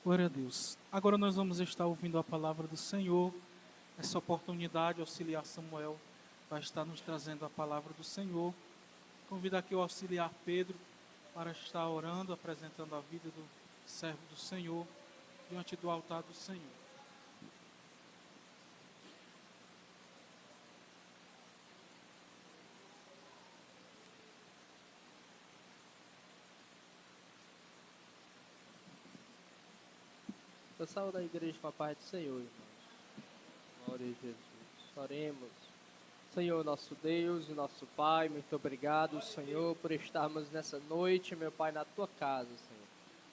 Glória a Deus. Agora nós vamos estar ouvindo a palavra do Senhor. Essa oportunidade, o auxiliar Samuel vai estar nos trazendo a palavra do Senhor. Convido aqui o auxiliar Pedro para estar orando, apresentando a vida do servo do Senhor diante do altar do Senhor. Eu saúdo a igreja com a paz do Senhor, irmãos. Glória a Jesus. Oremos. Senhor, nosso Deus e nosso Pai, muito obrigado, Senhor, por estarmos nessa noite, meu Pai, na Tua casa, Senhor.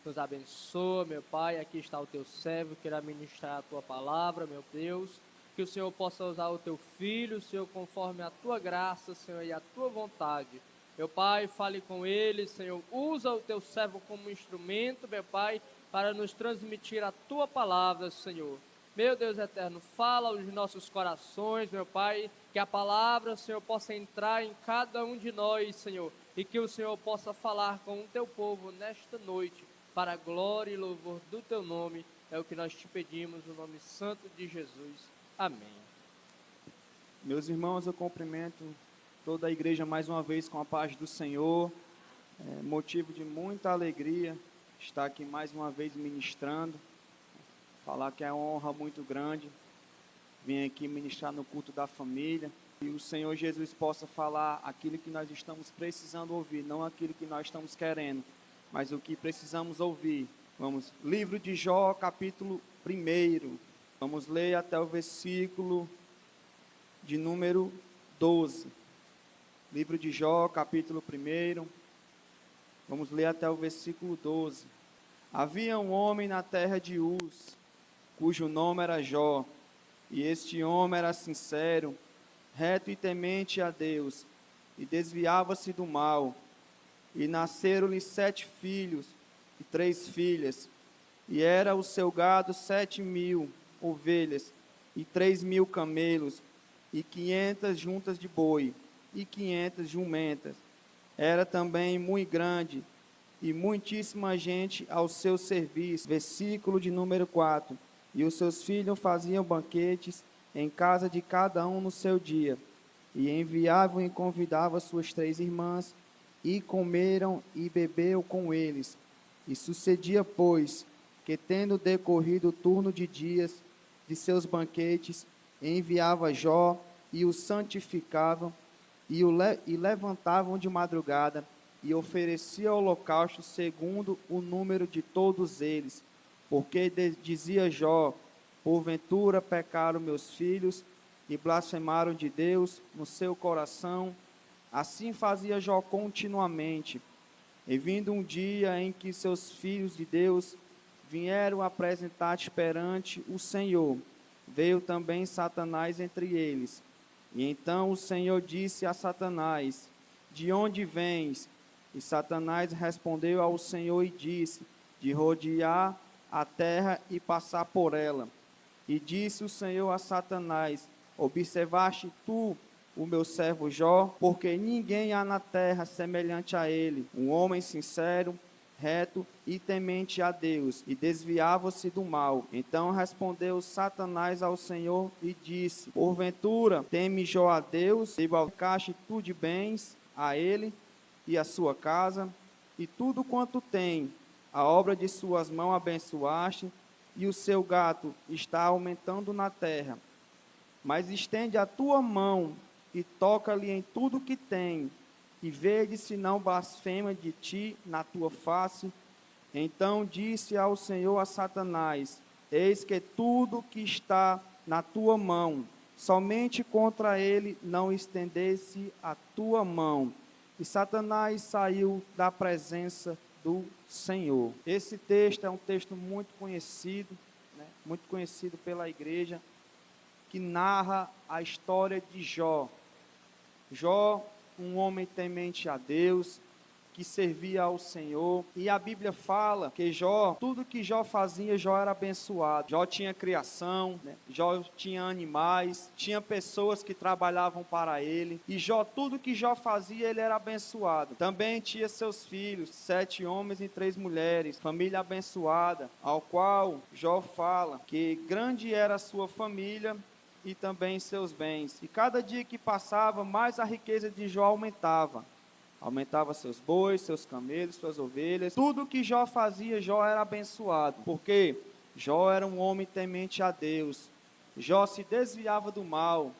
Nos abençoa, meu Pai, aqui está o Teu servo, que irá ministrar a Tua palavra, meu Deus. Que o Senhor possa usar o Teu Filho, Senhor, conforme a Tua graça, Senhor, e a Tua vontade. Meu Pai, fale com ele, Senhor, usa o Teu servo como instrumento, meu Pai, para nos transmitir a Tua palavra, Senhor. Meu Deus eterno, fala aos nossos corações, meu Pai, que a palavra, Senhor, possa entrar em cada um de nós, Senhor, e que o Senhor possa falar com o Teu povo nesta noite, para a glória e louvor do Teu nome, é o que nós te pedimos, no nome santo de Jesus. Amém. Meus irmãos, eu cumprimento toda a igreja mais uma vez com a paz do Senhor. É motivo de muita alegria estar aqui mais uma vez ministrando. Falar que é uma honra muito grande. Vim aqui ministrar no culto da família. E o Senhor Jesus possa falar aquilo que nós estamos precisando ouvir, não aquilo que nós estamos querendo, mas o que precisamos ouvir. Vamos, livro de Jó, capítulo 1. Vamos ler até o versículo de número 12. Livro de Jó, capítulo 1. Vamos ler até o versículo 12. Havia um homem na terra de Uz, cujo nome era Jó, e este homem era sincero, reto e temente a Deus, e desviava-se do mal. E nasceram-lhe 7 filhos e 3 filhas, e era o seu gado 7.000 ovelhas, e 3.000 camelos, e 500 juntas de boi, e 500 jumentas. Era também muito grande, e muitíssima gente ao seu serviço. Versículo de número 4. E os seus filhos faziam banquetes em casa de cada um no seu dia, e enviavam e convidavam suas 3 irmãs, e comeram e bebeu com eles. E sucedia, pois, que tendo decorrido o turno de dias de seus banquetes, enviava Jó, e o santificavam, e levantavam de madrugada, e oferecia holocausto segundo o número de todos eles. Porque dizia Jó: porventura pecaram meus filhos, e blasfemaram de Deus no seu coração. Assim fazia Jó continuamente. E vindo um dia em que seus filhos de Deus vieram apresentar-se perante o Senhor, veio também Satanás entre eles. E então o Senhor disse a Satanás: de onde vens? E Satanás respondeu ao Senhor e disse: de rodear a terra e passar por ela. E disse o Senhor a Satanás: observaste tu o meu servo Jó? Porque ninguém há na terra semelhante a ele, um homem sincero, reto e temente a Deus, e desviava-se do mal. Então respondeu Satanás ao Senhor e disse: porventura teme Jó a Deus, e balcaste tu de bens a ele e a sua casa, e tudo quanto tem, a obra de suas mãos abençoaste, e o seu gato está aumentando na terra. Mas estende a tua mão e toca-lhe em tudo que tem, e vede se não blasfema de ti na tua face. Então disse ao Senhor a Satanás: eis que tudo que está na tua mão, somente contra ele não estendesse a tua mão. E Satanás saiu da presença do Senhor. Esse texto é um texto muito conhecido, muito conhecido pela igreja, que narra a história de Jó. Jó, um homem temente a Deus, que servia ao Senhor. E a Bíblia fala que Jó, tudo que Jó fazia, Jó era abençoado. Jó tinha criação, né? Jó tinha animais, tinha pessoas que trabalhavam para ele. E Jó, tudo que Jó fazia, ele era abençoado. Também tinha seus filhos, 7 homens e 3 mulheres, família abençoada, ao qual Jó fala que grande era a sua família e também seus bens. E cada dia que passava, mais a riqueza de Jó aumentava. Aumentava seus bois, seus camelos, suas ovelhas. Tudo que Jó fazia, Jó era abençoado. Porque Jó era um homem temente a Deus. Jó se desviava do mal.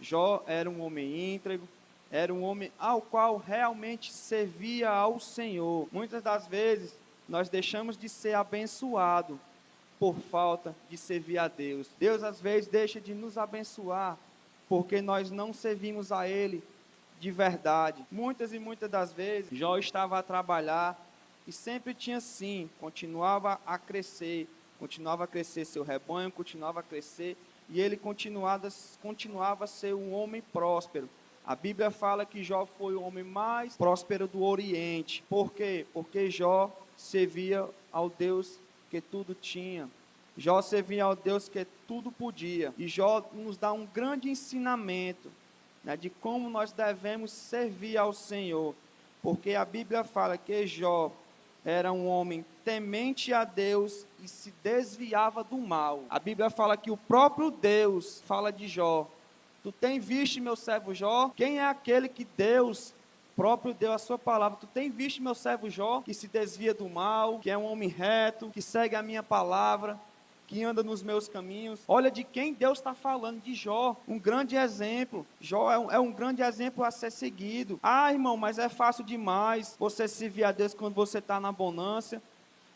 Jó era um homem íntegro. Era um homem ao qual realmente servia ao Senhor. Muitas das vezes, nós deixamos de ser abençoados por falta de servir a Deus. Deus, às vezes, deixa de nos abençoar porque nós não servimos a Ele de verdade. Muitas e muitas das vezes, Jó estava a trabalhar e sempre tinha sim, continuava a crescer seu rebanho, continuava a crescer e ele continuava a ser um homem próspero. A Bíblia fala que Jó foi o homem mais próspero do Oriente. Por quê? Porque Jó servia ao Deus que tudo tinha. Jó servia ao Deus que tudo podia. E Jó nos dá um grande ensinamento, né, de como nós devemos servir ao Senhor, porque a Bíblia fala que Jó era um homem temente a Deus e se desviava do mal. A Bíblia fala que o próprio Deus fala de Jó: tu tem visto meu servo Jó? Quem é aquele que Deus próprio deu a sua palavra? Tu tem visto meu servo Jó, que se desvia do mal, que é um homem reto, que segue a minha palavra, que anda nos meus caminhos. Olha de quem Deus está falando, de Jó, um grande exemplo. Jó é um grande exemplo a ser seguido. Ah, irmão, mas é fácil demais você servir a Deus quando você está na bonança.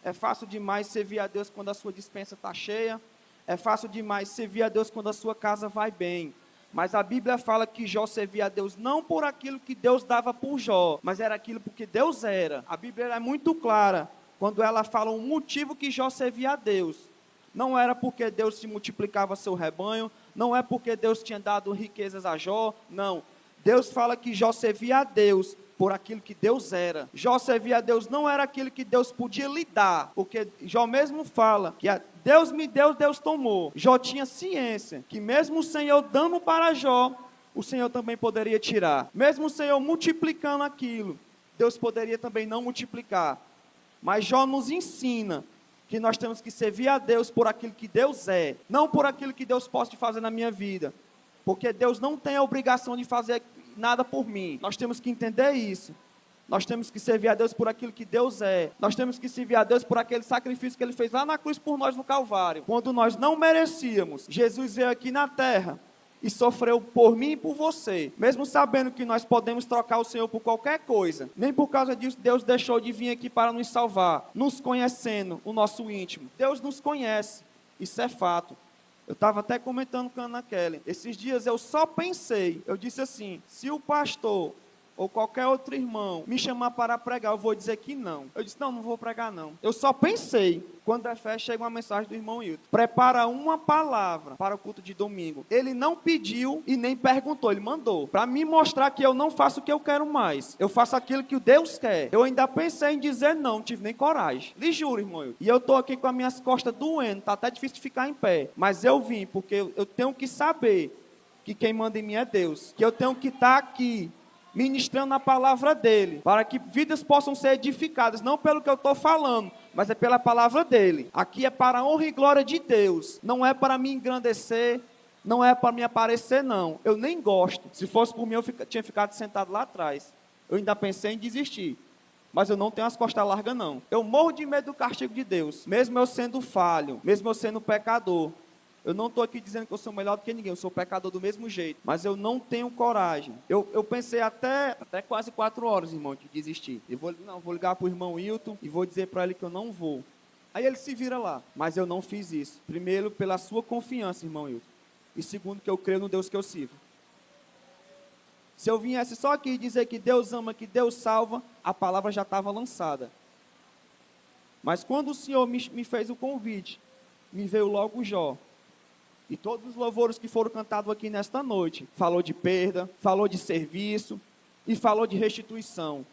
É fácil demais servir a Deus quando a sua despensa está cheia. É fácil demais servir a Deus quando a sua casa vai bem. Mas a Bíblia fala que Jó servia a Deus não por aquilo que Deus dava por Jó, mas era aquilo porque Deus era. A Bíblia é muito clara quando ela fala o motivo que Jó servia a Deus. Não era porque Deus se multiplicava seu rebanho, não é porque Deus tinha dado riquezas a Jó, não. Deus fala que Jó servia a Deus por aquilo que Deus era. Jó servia a Deus não era aquilo que Deus podia lhe dar, porque Jó mesmo fala que Deus me deu, Deus tomou. Jó tinha ciência que mesmo o Senhor dando para Jó, o Senhor também poderia tirar. Mesmo o Senhor multiplicando aquilo, Deus poderia também não multiplicar. Mas Jó nos ensina que nós temos que servir a Deus por aquilo que Deus é, não por aquilo que Deus pode fazer na minha vida, porque Deus não tem a obrigação de fazer nada por mim. Nós temos que entender isso. Nós temos que servir a Deus por aquilo que Deus é. Nós temos que servir a Deus por aquele sacrifício que Ele fez lá na cruz por nós no Calvário, quando nós não merecíamos. Jesus veio aqui na terra e sofreu por mim e por você, mesmo sabendo que nós podemos trocar o Senhor por qualquer coisa. Nem por causa disso Deus deixou de vir aqui para nos salvar, nos conhecendo o nosso íntimo. Deus nos conhece, isso é fato. Eu estava até comentando com a Ana Kelly, esses dias eu só pensei, eu disse assim: se o pastor ou qualquer outro irmão me chamar para pregar, eu vou dizer que não. Eu disse: não vou pregar não. Eu só pensei, quando é fé, chega uma mensagem do irmão Hilton: prepara uma palavra para o culto de domingo. Ele não pediu e nem perguntou, ele mandou, para me mostrar que eu não faço o que eu quero mais, eu faço aquilo que o Deus quer. Eu ainda pensei em dizer não tive nem coragem, lhe juro, irmão Hilton. E eu estou aqui com as minhas costas doendo, está até difícil de ficar em pé, mas eu vim porque eu tenho que saber que quem manda em mim é Deus, que eu tenho que estar aqui ministrando a palavra dele, para que vidas possam ser edificadas, não pelo que eu estou falando, mas é pela palavra dele. Aqui é para a honra e glória de Deus, não é para me engrandecer, não é para me aparecer não, eu nem gosto. Se fosse por mim eu tinha ficado sentado lá atrás, eu ainda pensei em desistir, mas eu não tenho as costas largas não. Eu morro de medo do castigo de Deus, mesmo eu sendo falho, mesmo eu sendo pecador. Eu não estou aqui dizendo que eu sou melhor do que ninguém, eu sou pecador do mesmo jeito, mas eu não tenho coragem. Eu pensei até quase 4 horas, irmão, de desistir. Eu vou ligar para o irmão Hilton e vou dizer para ele que eu não vou. Aí ele se vira lá, mas eu não fiz isso. Primeiro, pela sua confiança, irmão Hilton. E segundo, que eu creio no Deus que eu sirvo. Se eu viesse só aqui dizer que Deus ama, que Deus salva, a palavra já estava lançada. Mas quando o Senhor me fez o convite, me veio logo Jó. E todos os louvores que foram cantados aqui nesta noite, falou de perda, falou de serviço e falou de restituição.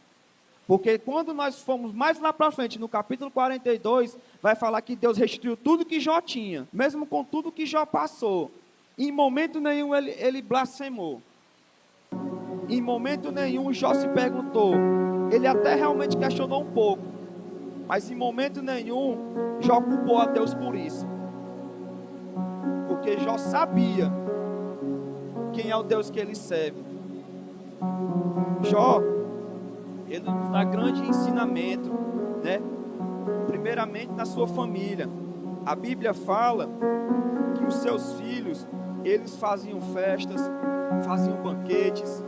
Porque quando nós formos mais lá para frente, no capítulo 42, vai falar que Deus restituiu tudo que Jó tinha, mesmo com tudo que Jó passou. Em momento nenhum ele blasfemou. Em momento nenhum Jó se perguntou. Ele até realmente questionou um pouco, mas em momento nenhum Jó culpou a Deus por isso. Porque Jó sabia quem é o Deus que ele serve. Jó, ele nos dá grande ensinamento, né? Primeiramente na sua família. A Bíblia fala que os seus filhos, eles faziam festas, faziam banquetes,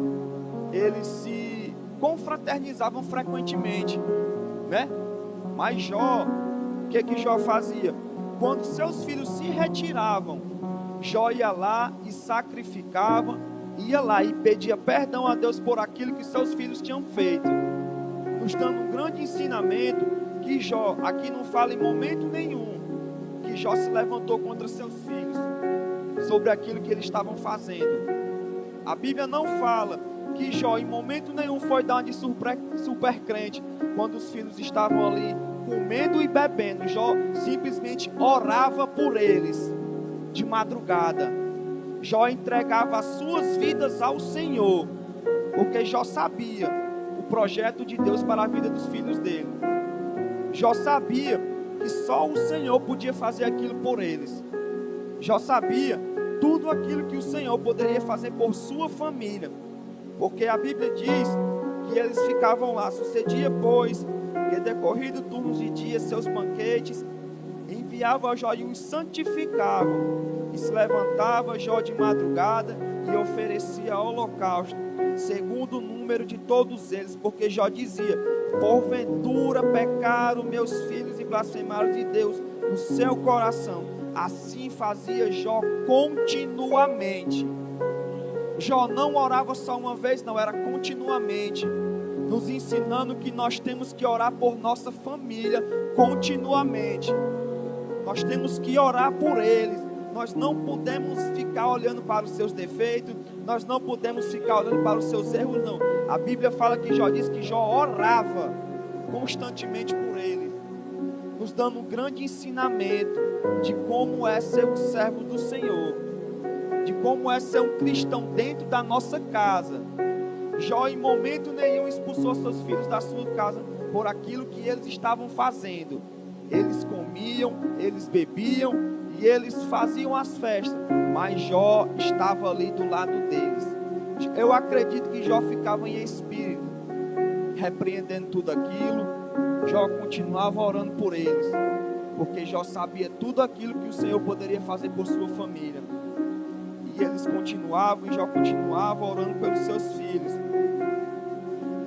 eles se confraternizavam frequentemente, né? Mas Jó, o que Jó fazia? Quando seus filhos se retiravam, Jó ia lá e sacrificava, ia lá e pedia perdão a Deus por aquilo que seus filhos tinham feito, nos dando um grande ensinamento que Jó, aqui não fala em momento nenhum, que Jó se levantou contra seus filhos, sobre aquilo que eles estavam fazendo. A Bíblia não fala que Jó em momento nenhum foi dar de super crente, quando os filhos estavam ali comendo e bebendo. Jó simplesmente orava por eles, de madrugada. Jó entregava as suas vidas ao Senhor, porque Jó sabia o projeto de Deus para a vida dos filhos dele. Jó sabia que só o Senhor podia fazer aquilo por eles. Jó sabia tudo aquilo que o Senhor poderia fazer por sua família, porque a Bíblia diz que eles ficavam lá. Sucedia, pois, que decorrido turnos de dia, seus banquetes, enviava Jó e os santificavam. E se levantava Jó de madrugada e oferecia holocausto, segundo o número de todos eles, porque Jó dizia: porventura pecaram meus filhos e blasfemaram de Deus no seu coração. Assim fazia Jó continuamente. Jó não orava só uma vez, não, era continuamente, nos ensinando que nós temos que orar por nossa família continuamente. Nós temos que orar por eles. Nós não podemos ficar olhando para os seus defeitos, nós não podemos ficar olhando para os seus erros, não. A Bíblia fala que Jó diz que Jó orava constantemente por eles, nos dando um grande ensinamento de como é ser um servo do Senhor, de como é ser um cristão dentro da nossa casa. Jó em momento nenhum expulsou seus filhos da sua casa por aquilo que eles estavam fazendo. Eles comiam, eles bebiam e eles faziam as festas, mas Jó estava ali do lado deles. Eu acredito que Jó ficava em espírito, repreendendo tudo aquilo. Jó continuava orando por eles, porque Jó sabia tudo aquilo que o Senhor poderia fazer por sua família. E eles continuavam, e Jó continuava orando pelos seus filhos.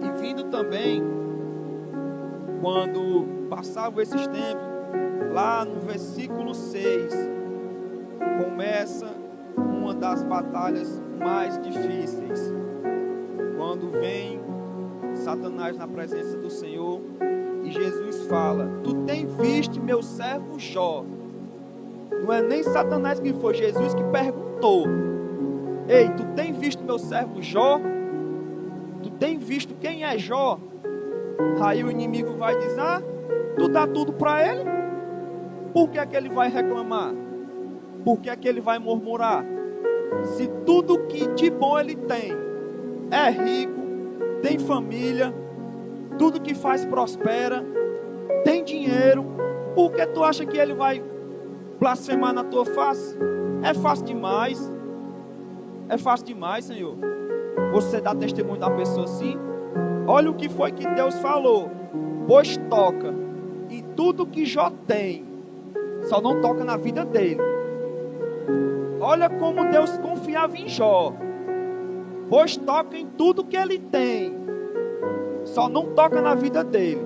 E vindo também, quando passavam esses tempos, lá no versículo 6, começa uma das batalhas mais difíceis. Quando vem Satanás na presença do Senhor, e Jesus fala: tu tem visto meu servo Jó? Não é nem Satanás que foi, Jesus que perguntou: ei, tu tem visto meu servo Jó? Tu tem visto quem é Jó? Aí o inimigo vai dizer: ah, tu dá tudo para ele? Por que é que ele vai reclamar? Por que é que ele vai murmurar? Se tudo que de bom ele tem, é rico, tem família, tudo que faz prospera, tem dinheiro, por que tu acha que ele vai blasfemar na tua face? É fácil demais. É fácil demais, Senhor. Você dá testemunho da pessoa assim? Olha o que foi que Deus falou: pois toca em tudo que Jó tem, só não toca na vida dele. Olha como Deus confiava em Jó. Pois toca em tudo que ele tem, só não toca na vida dele.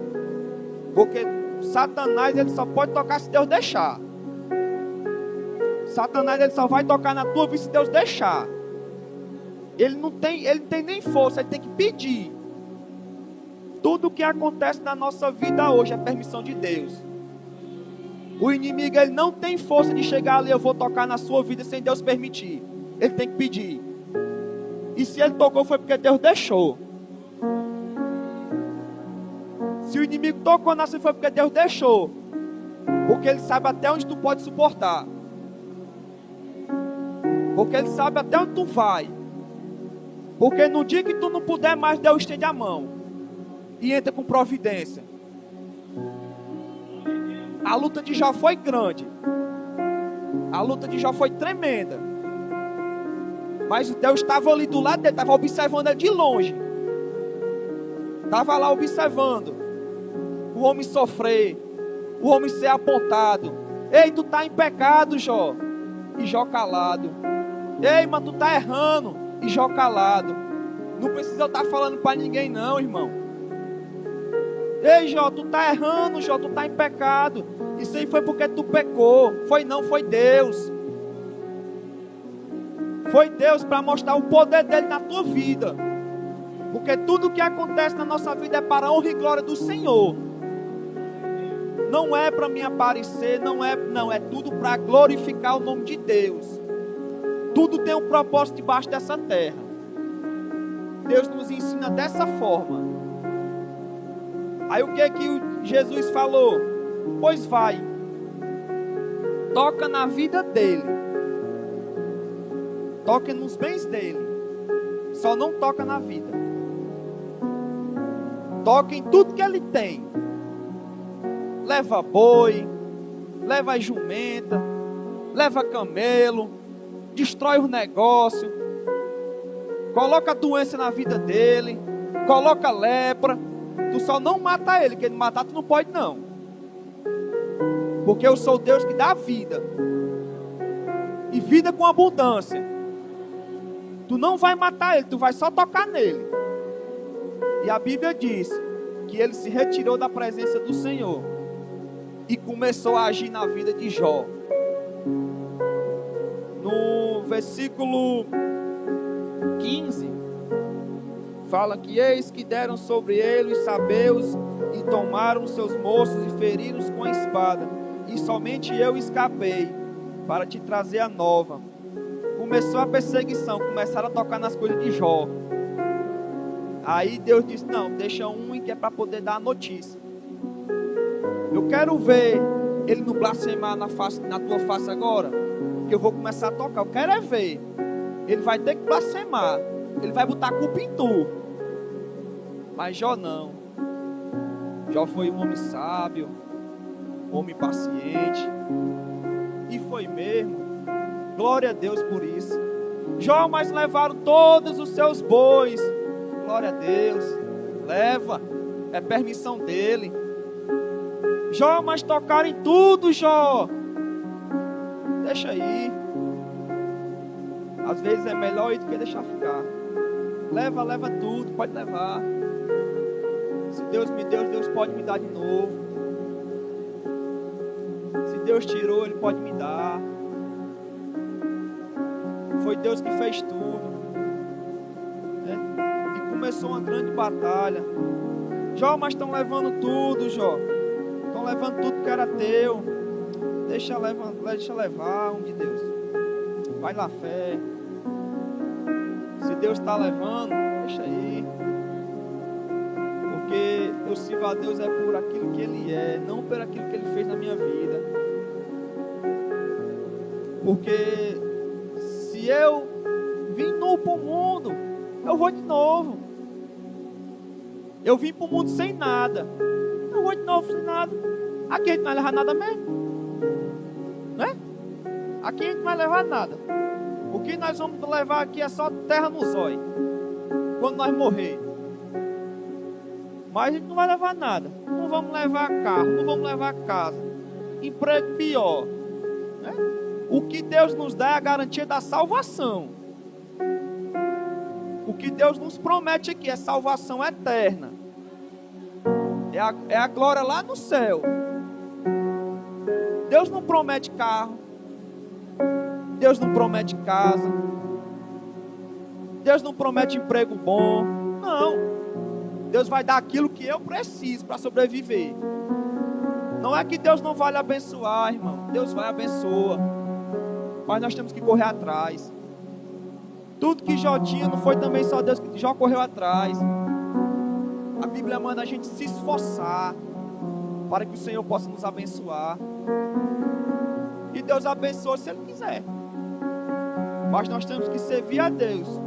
Porque Satanás, ele só pode tocar se Deus deixar. Satanás, ele só vai tocar na tua vida se Deus deixar. Ele não tem nem força, ele tem que pedir. Tudo que acontece na nossa vida hoje é permissão de Deus. O inimigo, ele não tem força de chegar ali: eu vou tocar na sua vida sem Deus permitir. Ele tem que pedir. E se ele tocou foi porque Deus deixou. Se o inimigo tocou na sua, foi porque Deus deixou. Porque Ele sabe até onde tu pode suportar. Porque Ele sabe até onde tu vai. Porque no dia que tu não puder mais, Deus estende a mão. E entra com providência. A luta de Jó foi grande. A luta de Jó foi tremenda. Mas Deus estava ali do lado dele, estava observando ele de longe. Estava lá observando o homem sofrer, o homem ser apontado. Ei, tu está em pecado, Jó. E Jó calado. Ei, mas tu está errando. E Jó calado. Não precisa eu estar falando para ninguém não, irmão. Ei, Jó, tu está errando, Jó, tu está em pecado. Isso aí foi porque tu pecou. Foi não, foi Deus. Foi Deus para mostrar o poder dele na tua vida. Porque tudo que acontece na nossa vida é para a honra e glória do Senhor. Não é para me aparecer, não, é tudo para glorificar o nome de Deus. Tudo tem um propósito debaixo dessa terra. Deus nos ensina dessa forma. Aí o que é que Jesus falou? Pois vai, toca na vida dele, toca nos bens dele, só não toca na vida. Toca em tudo que ele tem. Leva boi, leva jumenta, leva camelo, destrói os negócios, coloca doença na vida dele, coloca lepra. Tu só não mata ele, porque ele matar tu não pode não. Porque eu sou Deus que dá vida. E vida com abundância. Tu não vai matar ele, tu vai só tocar nele. E a Bíblia diz que ele se retirou da presença do Senhor e começou a agir na vida de Jó. No versículo 15, fala que eis que deram sobre ele os sabeus e tomaram seus moços e feriram-os com a espada. E somente eu escapei para te trazer a nova. Começou a perseguição, começaram a tocar nas coisas de Jó. Aí Deus disse, não, deixa um que é para poder dar a notícia. Eu quero ver ele não blasfemar na tua face agora, que eu vou começar a tocar. Eu quero é ver. Ele vai ter que blasfemar. Ele vai botar a culpa em tu. Mas Jó não. Jó foi um homem sábio, um homem paciente. E foi mesmo. Glória a Deus por isso. Jó, mas levaram todos os seus bois. Glória a Deus. Leva. É permissão dele. Jó, mas tocaram em tudo, Jó. Deixa aí. Às vezes é melhor ir do que deixar ficar. Leva tudo. Pode levar. Se Deus me deu, Deus pode me dar de novo. Se Deus tirou, Ele pode me dar. Foi Deus que fez tudo. E começou uma grande batalha. Jó, mas estão levando tudo, Jó. Estão levando tudo que era teu. Deixa levar, homem de Deus. Vai na fé. Se Deus está levando, deixa aí. Porque eu sirvo a Deus é por aquilo que Ele é, não por aquilo que Ele fez na minha vida. Porque se eu vim nu para o mundo, eu vou de novo. Eu vim para o mundo sem nada, eu vou de novo sem nada. Aqui a gente não vai levar nada mesmo, né? Aqui a gente não vai levar nada. O que nós vamos levar aqui é só terra no zóio, quando nós morrer. Mas a gente não vai levar nada. Não vamos levar carro, não vamos levar casa, emprego pior, né? O que Deus nos dá é a garantia da salvação. O que Deus nos promete aqui é salvação eterna. É a glória lá no céu. Deus não promete carro. Deus não promete casa. Deus não promete emprego bom. Não. Deus vai dar aquilo que eu preciso para sobreviver. Não é que Deus não vai lhe abençoar, irmão. Deus vai abençoar. Mas nós temos que correr atrás. Tudo que Jó tinha não foi também só Deus que Jó correu atrás. A Bíblia manda a gente se esforçar para que o Senhor possa nos abençoar. E Deus abençoa se Ele quiser. Mas nós temos que servir a Deus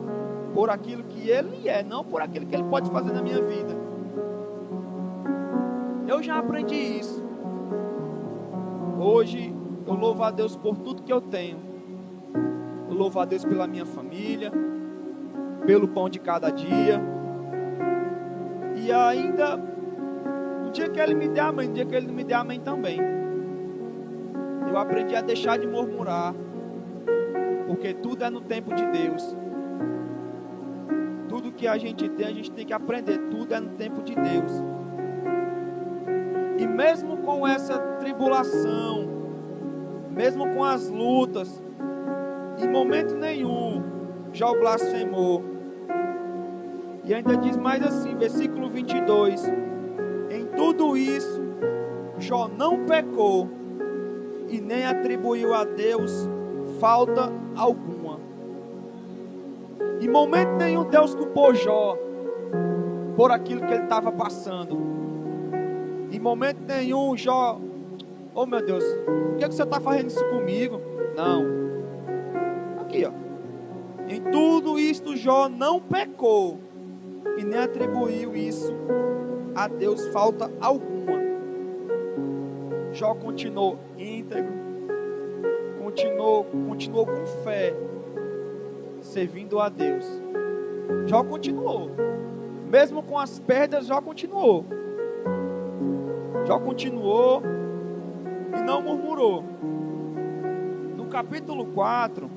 por aquilo que Ele é, não por aquilo que Ele pode fazer na minha vida. Eu já aprendi isso. Hoje eu louvo a Deus por tudo que eu tenho. Eu louvo a Deus pela minha família, pelo pão de cada dia. E ainda, no dia que Ele me der amém, no dia que Ele não me der amém também. Eu aprendi a deixar de murmurar, porque tudo é no tempo de Deus. Tudo que a gente tem que aprender, tudo é no tempo de Deus. E mesmo com essa tribulação, mesmo com as lutas, em momento nenhum Jó blasfemou. E ainda diz mais assim, versículo 22: em tudo isso Jó não pecou e nem atribuiu a Deus falta alguma. Em momento nenhum Deus culpou Jó por aquilo que ele estava passando. Em momento nenhum Jó, oh meu Deus, por que você está fazendo isso comigo? Não. Aqui ó, em tudo isto Jó não pecou e nem atribuiu isso a Deus falta alguma. Jó continuou íntegro, continuou com fé, servindo a Deus. Jó continuou, mesmo com as perdas, Jó continuou. Jó continuou e não murmurou. No capítulo 4,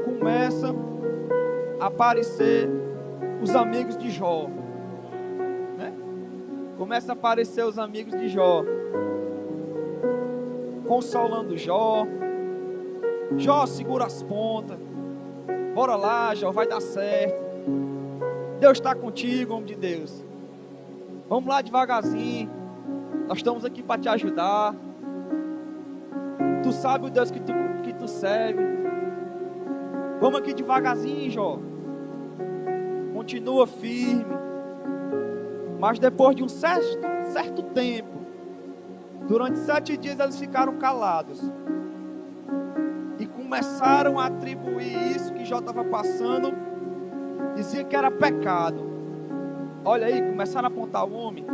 começa a aparecer os amigos de Jó, né? Começa a aparecer os amigos de Jó, consolando Jó. Jó, segura as pontas, bora lá Jó, vai dar certo, Deus está contigo, homem de Deus, vamos lá devagarzinho, nós estamos aqui para te ajudar, tu sabe o Deus que tu serve, vamos aqui devagarzinho Jó, continua firme. Mas depois de um certo tempo, durante 7 dias eles ficaram calados e começaram a atribuir isso que Jó estava passando, dizia que era pecado. Olha aí, começaram a apontar o homem.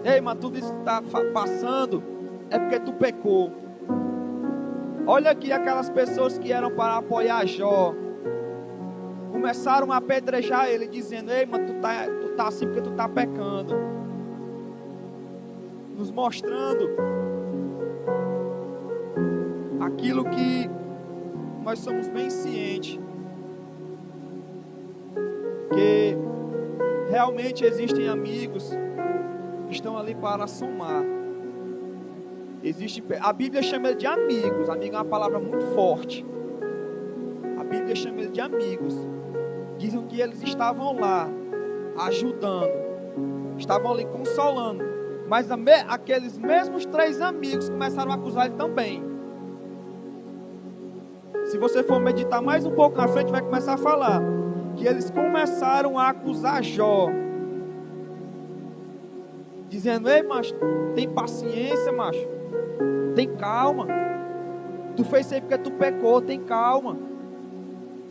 Ei, mas tudo isso que está passando é porque tu pecou. Olha aqui aquelas pessoas que eram para apoiar Jó, começaram a apedrejar ele, dizendo: ei, mano, tu tá assim porque tu tá pecando. Nos mostrando aquilo que nós somos bem cientes, que realmente existem amigos que estão ali para somar. A Bíblia chama ele de amigos. Amigo é uma palavra muito forte. A Bíblia chama ele de amigos. Dizem que eles estavam lá ajudando, estavam ali consolando, mas aqueles mesmos 3 amigos começaram a acusar ele também. Se você for meditar mais um pouco na frente, vai começar a falar que eles começaram a acusar Jó, dizendo: ei, macho, tem paciência, macho, tem calma, tu fez isso aí porque tu pecou, tem calma.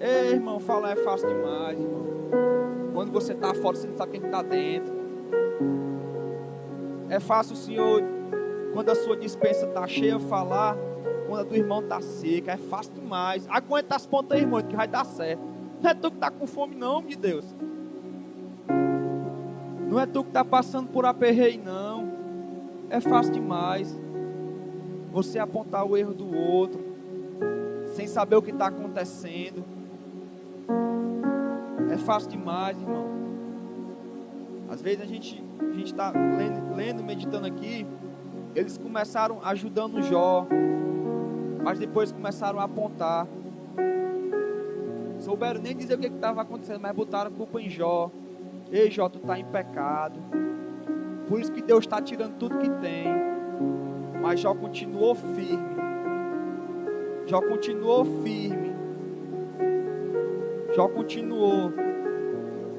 Ei, irmão, falar é fácil demais, irmão. Quando você está fora, você não sabe quem está dentro. É fácil o Senhor, quando a sua dispensa está cheia, falar, quando a do irmão está seca. É fácil demais. Aguenta as pontas aí, irmão, que vai dar certo. Não é tu que está com fome, não, homem de Deus. Não é tu que está passando por aperreio, não. É fácil demais você apontar o erro do outro, sem saber o que está acontecendo. É fácil demais, irmão. Às vezes a gente está lendo, meditando aqui. Eles começaram ajudando Jó, mas depois começaram a apontar. Souberam nem dizer o que estava acontecendo, mas botaram culpa em Jó. Ei, Jó, tu está em pecado. Por isso que Deus está tirando tudo que tem. Mas Jó continuou firme. Jó continuou firme. Jó continuou.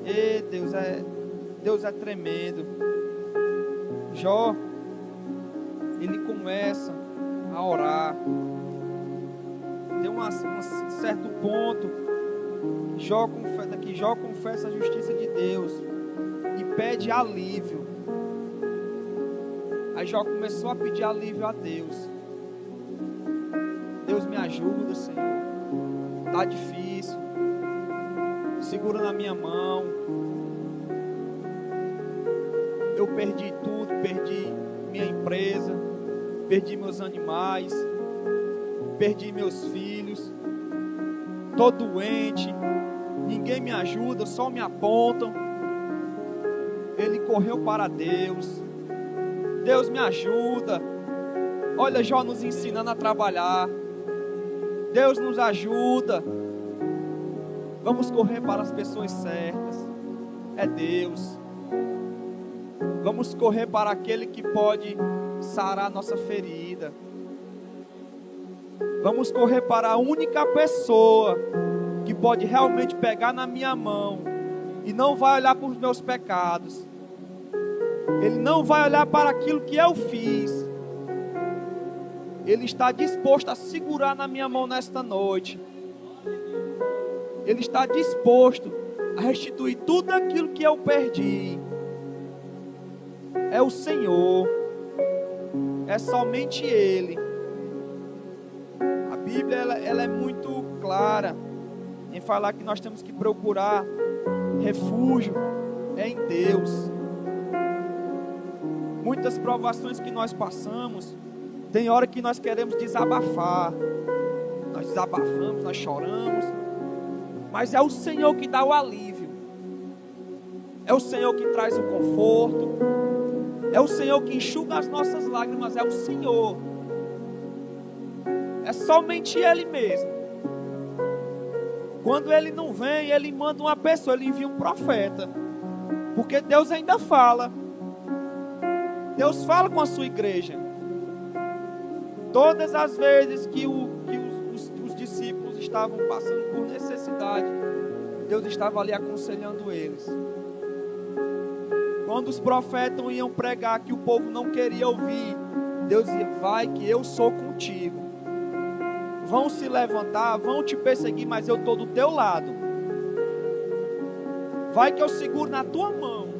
Ei, Deus, Deus é tremendo. Jó, ele começa a orar. Tem um certo ponto, Jó confessa a justiça de Deus e pede alívio. Aí Jó começou a pedir alívio a Deus. Deus, me ajuda, Senhor. Tá difícil. Segura na minha mão. Eu perdi tudo, perdi minha empresa, perdi meus animais, perdi meus filhos. Tô doente, ninguém me ajuda, só me apontam. Ele correu para Deus. Deus, me ajuda. Olha, Jó nos ensinando a trabalhar. Deus nos ajuda. Vamos correr para as pessoas certas. É Deus. Vamos correr para aquele que pode sarar nossa ferida. Vamos correr para a única pessoa que pode realmente pegar na minha mão e não vai olhar para os meus pecados. Ele não vai olhar para aquilo que eu fiz. Ele está disposto a segurar na minha mão nesta noite. Ele está disposto a restituir tudo aquilo que eu perdi. É o Senhor. É somente Ele. A Bíblia ela é muito clara em falar que nós temos que procurar refúgio em Deus. Muitas provações que nós passamos, tem hora que nós queremos desabafar. Nós desabafamos, nós choramos. Mas é o Senhor que dá o alívio. É o Senhor que traz o conforto. É o Senhor que enxuga as nossas lágrimas. É o Senhor. É somente Ele mesmo. Quando Ele não vem, Ele manda uma pessoa, Ele envia um profeta. Porque Deus ainda fala. Deus fala com a sua igreja. Todas as vezes que os discípulos estavam passando por necessidade, Deus estava ali aconselhando eles. Quando os profetas iam pregar que o povo não queria ouvir, Deus dizia: vai que eu sou contigo. Vão se levantar, vão te perseguir, mas eu estou do teu lado. Vai que eu seguro na tua mão.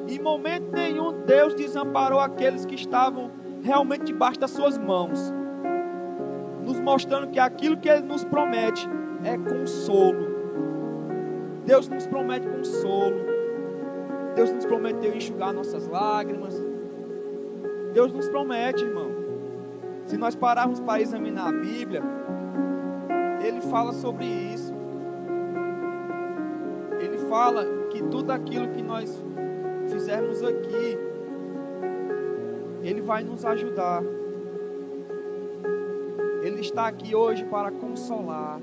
Em momento nenhum Deus desamparou aqueles que estavam realmente debaixo das suas mãos, nos mostrando que aquilo que Ele nos promete é consolo. Deus nos promete consolo. Deus nos prometeu enxugar nossas lágrimas. Deus nos promete, irmão. Se nós pararmos para examinar a Bíblia, Ele fala sobre isso. Ele fala que tudo aquilo que nós fizermos aqui, Ele vai nos ajudar. Ele está aqui hoje para consolar.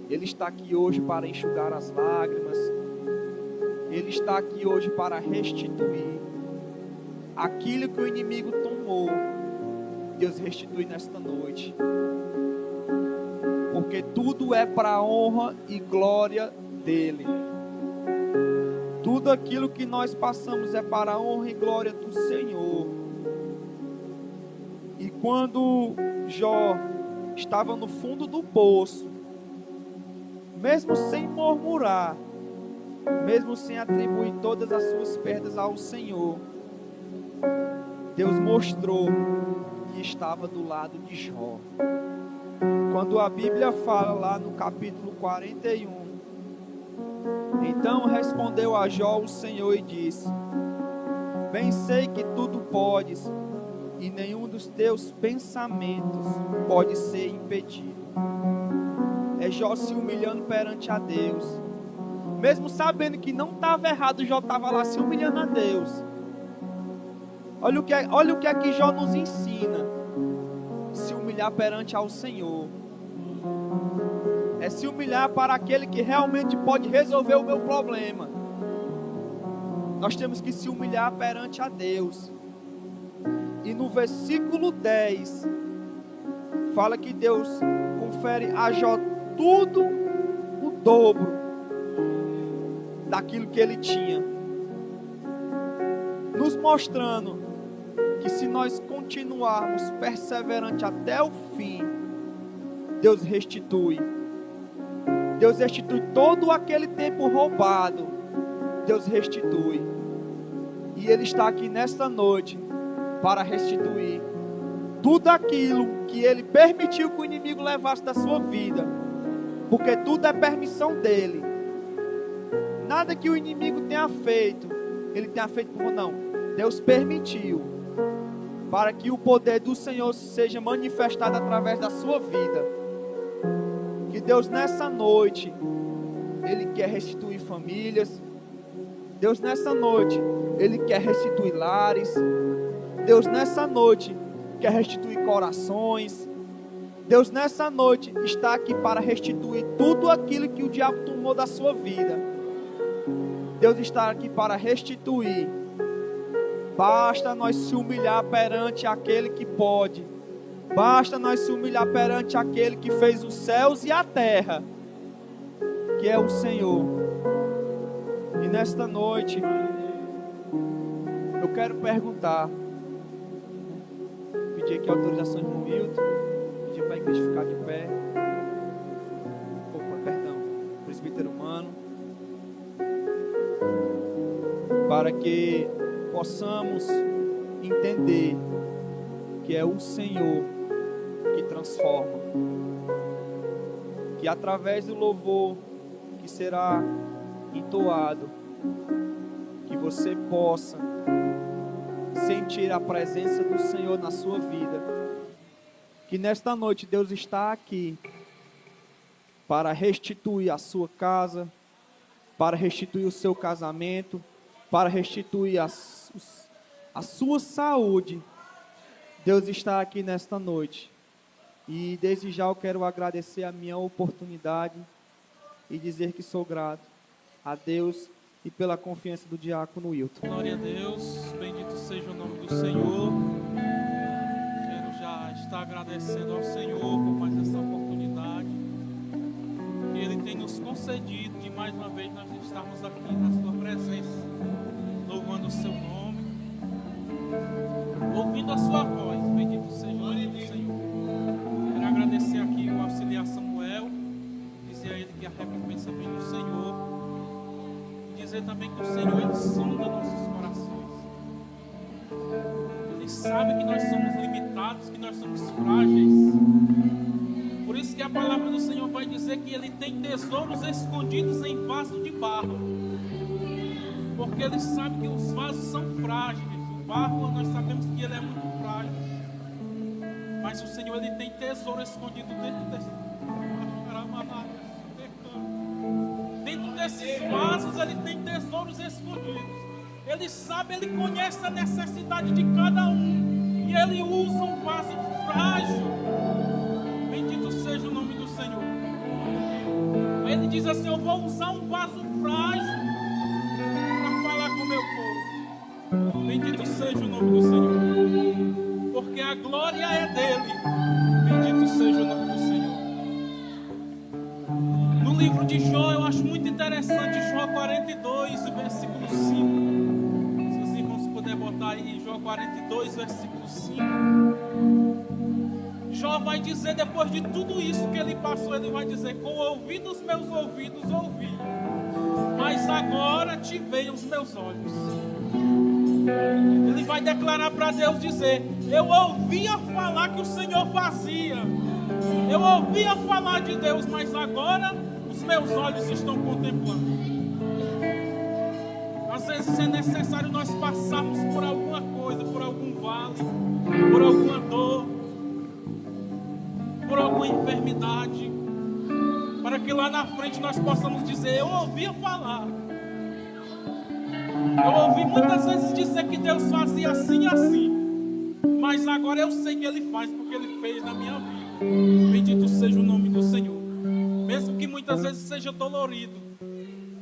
Ele está aqui hoje para enxugar as lágrimas. Ele está aqui hoje para restituir aquilo que o inimigo tomou. Deus restitui nesta noite. Porque tudo é para a honra e glória dEle. Tudo aquilo que nós passamos é para a honra e glória do Senhor. E quando Jó estava no fundo do poço, mesmo sem murmurar, mesmo sem atribuir todas as suas perdas ao Senhor, Deus mostrou que estava do lado de Jó. Quando a Bíblia fala lá no capítulo 41, então respondeu a Jó o Senhor e disse: bem sei que tudo podes, e nenhum dos teus pensamentos pode ser impedido. É Jó se humilhando perante a Deus. Mesmo sabendo que não estava errado, Jó estava lá se humilhando a Deus. Olha o que é que Jó nos ensina. Se humilhar perante ao Senhor. É se humilhar para aquele que realmente pode resolver o meu problema. Nós temos que se humilhar perante a Deus. E no versículo 10, fala que Deus confere a Jó tudo o dobro. daquilo que ele tinha, nos mostrando que se nós continuarmos perseverante até o fim, Deus restitui. Deus restitui todo aquele tempo roubado. Deus restitui. E Ele está aqui nesta noite para restituir tudo aquilo que Ele permitiu que o inimigo levasse da sua vida. Porque tudo é permissão dEle. Nada que o inimigo tenha feito, Ele tenha feito por não. Deus permitiu para que o poder do Senhor seja manifestado através da sua vida. Que Deus nessa noite, Ele quer restituir famílias. Deus nessa noite, Ele quer restituir lares. Deus nessa noite, quer restituir corações. Deus nessa noite, está aqui para restituir tudo aquilo que o diabo tomou da sua vida. Deus está aqui para restituir. Basta nós se humilhar perante aquele que pode. Basta nós se humilhar perante aquele que fez os céus e a terra, que é o Senhor. E nesta noite, eu quero perguntar, pedir aqui autorização de Milton, pedir para a igreja ficar de pé. Opa, perdão, presbítero humano, para que possamos entender que é o Senhor que transforma, que através do louvor que será entoado, que você possa sentir a presença do Senhor na sua vida, que nesta noite Deus está aqui para restituir a sua casa, para restituir o seu casamento, para restituir a sua saúde. Deus está aqui nesta noite. E desde já eu quero agradecer a minha oportunidade e dizer que sou grato a Deus e pela confiança do diácono Wilton. Glória a Deus, bendito seja o nome do Senhor. Quero já estar agradecendo ao Senhor por mais essa oportunidade que Ele tem nos concedido de mais uma vez nós estarmos aqui na sua presença, louvando o seu nome, ouvindo a sua voz. Bendito seja o nome do Senhor. Quero agradecer aqui o auxiliar Samuel, dizer a ele que a recompensa vem do Senhor, e dizer também que o Senhor Ele sonda nossos corações. Ele sabe que nós somos limitados, que nós somos frágeis. Por isso que a palavra do Senhor vai dizer que Ele tem tesouros escondidos em vaso de barro, porque Ele sabe que os vasos são frágeis. O barro, nós sabemos que ele é muito frágil, mas o Senhor Ele tem tesouro escondido dentro desses vasos. Ele tem tesouros escondidos. Ele sabe, Ele conhece a necessidade de cada um, e Ele usa um vaso frágil. Bendito seja o nome do Senhor. Aí Ele diz assim: eu vou usar um vaso frágil para falar com o meu povo. Bendito seja o nome do Senhor, porque a glória é dele. Bendito seja o nome do Senhor. No livro de Jó, eu acho muito interessante Jó 42, versículo 5. Se os irmãos puderem botar aí Jó 42, versículo 5. Jó vai dizer, depois de tudo isso que ele passou, ele vai dizer: com o ouvido dos meus ouvidos ouvi, mas agora te veem os meus olhos. Ele vai declarar para Deus, dizer: eu ouvia falar que o Senhor fazia, eu ouvia falar de Deus, mas agora os meus olhos estão contemplando. Às vezes é necessário nós passarmos por alguma coisa, por algum vale, por alguma dor, por alguma enfermidade, para que lá na frente nós possamos dizer: eu ouvia falar. Eu ouvi muitas vezes dizer que Deus fazia assim e assim, mas agora eu sei que Ele faz, porque Ele fez na minha vida. Bendito seja o nome do Senhor. Mesmo que muitas vezes seja dolorido,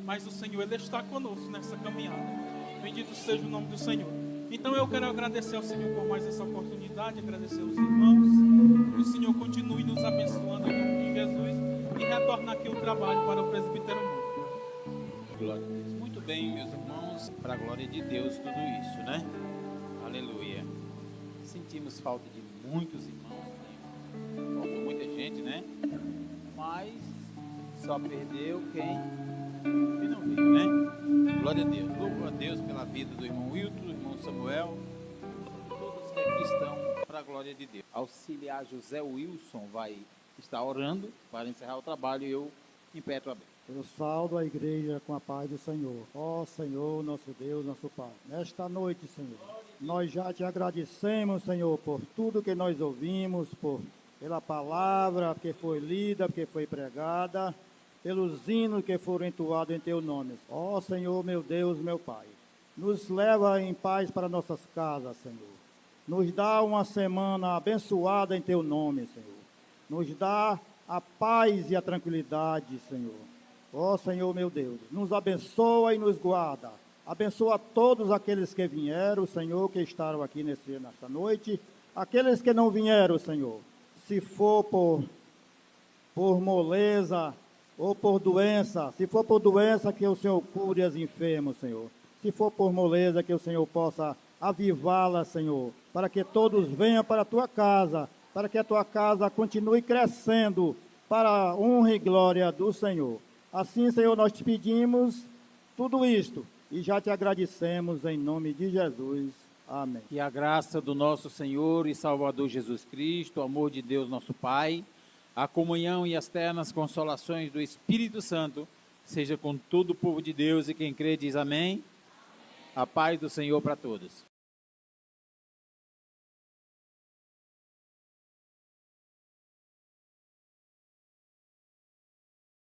mas o Senhor Ele está conosco nessa caminhada. Bendito seja o nome do Senhor. Então eu quero agradecer ao Senhor por mais essa oportunidade, agradecer aos irmãos, que o Senhor continue nos abençoando em nome de Jesus, e retornar aqui o trabalho para o presbítero. Glória a Deus. bem, meus irmãos? Para a glória de Deus, tudo isso, né? Aleluia. Sentimos falta de muitos irmãos, né? Faltou muita gente, né? Mas só perdeu quem não veio, né? Glória a Deus. Louvo a Deus pela vida do irmão Wilton, do irmão Samuel, todos que aqui estão para a glória de Deus. Auxiliar José Wilson vai estar orando para encerrar o trabalho e eu impetro a bênção. Eu saldo a igreja com a paz do Senhor. Ó Senhor, nosso Deus, nosso Pai. Nesta noite, Senhor, nós já te agradecemos, Senhor, por tudo que nós ouvimos, pela palavra que foi lida, que foi pregada, pelos hinos que foram entoados em teu nome. Ó Senhor, meu Deus, meu Pai, nos leva em paz para nossas casas, Senhor. Nos dá uma semana abençoada em teu nome, Senhor. Nos dá a paz e a tranquilidade, Senhor. Ó Senhor, meu Deus, nos abençoa e nos guarda. Abençoa todos aqueles que vieram, Senhor, que estaram aqui nesta noite. Aqueles que não vieram, Senhor, se for por moleza ou por doença, se for por doença, que o Senhor cure os enfermos, Senhor. Se for por moleza, que o Senhor possa avivá-la, Senhor, para que todos venham para a tua casa, para que a tua casa continue crescendo para a honra e glória do Senhor. Assim, Senhor, nós te pedimos tudo isto e já te agradecemos em nome de Jesus. Amém. Que a graça do nosso Senhor e Salvador Jesus Cristo, o amor de Deus nosso Pai, a comunhão e as ternas consolações do Espírito Santo seja com todo o povo de Deus, e quem crê diz amém. A paz do Senhor para todos.